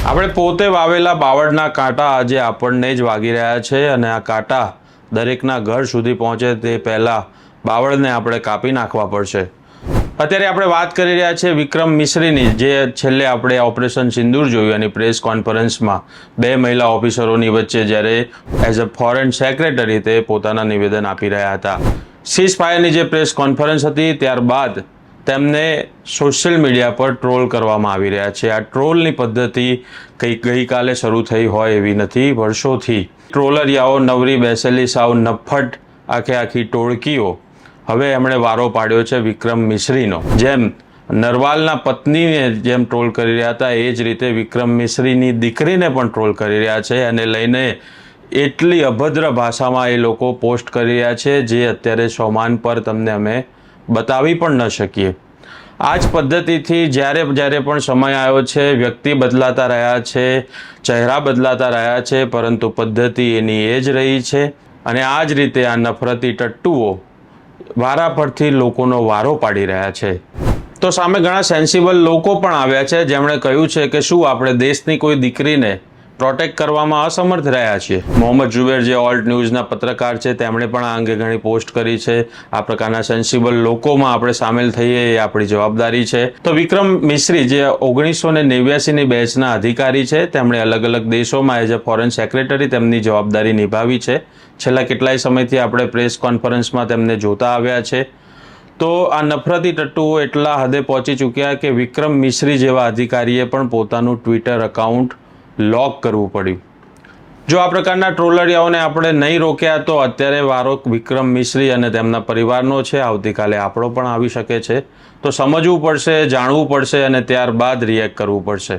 આપણે પોતે વાવેલા બાવળના કાંટા આજે આપણને જ વાગી રહ્યા છે અને આ કાંટા દરેકના ઘર સુધી પહોંચે તે પહેલાં બાવળને આપણે કાપી નાખવા પડશે. અત્યારે આપણે વાત કરી રહ્યા છીએ વિક્રમ મિશ્રીની, જે છેલ્લે આપણે ઓપરેશન સિંદૂર જોયું અને પ્રેસ કોન્ફરન્સમાં બે મહિલા ઓફિસરોની વચ્ચે જ્યારે એઝ અ ફોરેન સેક્રેટરી તે પોતાના નિવેદન આપી રહ્યા હતા. સીઝ ફાયરની જે પ્રેસ કોન્ફરન્સ હતી ત્યારબાદ તેમને સોશિયલ મીડિયા પર ટ્રોલ કરવામાં આવી રહ્યા છે. આ ટ્રોલની પદ્ધતિ ગઈકાલે શરૂ થઈ હોય એવી નથી. વર્ષોથી ટ્રોલરિયાઓ નવરી બેસેલી સાવ નફ્ફટ આખી ટોળકીઓ હવે એમણે વારો પાડ્યો છે વિક્રમ મિશ્રીનો. જેમ નરવાલના પત્નીને જેમ ટ્રોલ કરી રહ્યા હતા એ જ રીતે વિક્રમ મિશ્રીની દીકરીને પણ ટ્રોલ કરી રહ્યા છે. અને લઈને એટલી અભદ્ર ભાષામાં એ લોકો પોસ્ટ કરી રહ્યા છે જે અત્યારે સોમાન પર તમને અમે બતાવી પણ ન શકીએ. આ જ પદ્ધતિથી જ્યારે પણ સમય આવ્યો છે, વ્યક્તિ બદલાતા રહ્યા છે, ચહેરા બદલાતા રહ્યા છે, પરંતુ પદ્ધતિ એની એ જ રહી છે. અને આ જ રીતે આ નફરતી ટટ્ટુઓ વારા પરથી લોકોનો વારો પાડી રહ્યા છે. તો સામે ઘણા સેન્સિબલ લોકો પણ આવ્યા છે જેમણે કહ્યું છે કે શું આપણે દેશની કોઈ દીકરીને પ્રોટેક્ટ કરવામાં અસમર્થ રહ્યા છીએ. મોહમ્મદ જુબેર જે ઓલ્ટ ન્યૂઝના પત્રકાર છે તેમણે પણ આ અંગે ઘણી પોસ્ટ કરી છે. આ પ્રકારના સેન્સિબલ લોકોમાં આપણે સામેલ થઈએ એ આપણી જવાબદારી છે. તો વિક્રમ મિશ્રી જે 1989ની બેચના અધિકારી છે, તેમણે અલગ અલગ દેશોમાં એઝ અ ફોરેન સેક્રેટરી તેમની જવાબદારી નિભાવી છે. છેલ્લા કેટલાય સમયથી આપણે પ્રેસ કોન્ફરન્સમાં તેમને જોતા આવ્યા છે. તો આ નફરતી ટટ્ટુઓ એટલા હદે પહોંચી ચૂક્યા કે વિક્રમ મિશ્રી જેવા અધિકારીએ પણ પોતાનું ટ્વિટર એકાઉન્ટ લોક કરવું પડ્યું. જો આ પ્રકારના ટ્રોલરિયાઓને આપણે નહીં રોક્યા તો અત્યારે વારો વિક્રમ મિશ્રી અને તેમના પરિવારનો છે. આવતીકાલે આપણો પણ આવી શકે છે. તો સમજવું પડશે, જાણવું પડશે અને ત્યારબાદ રિએક્ટ કરવું પડશે.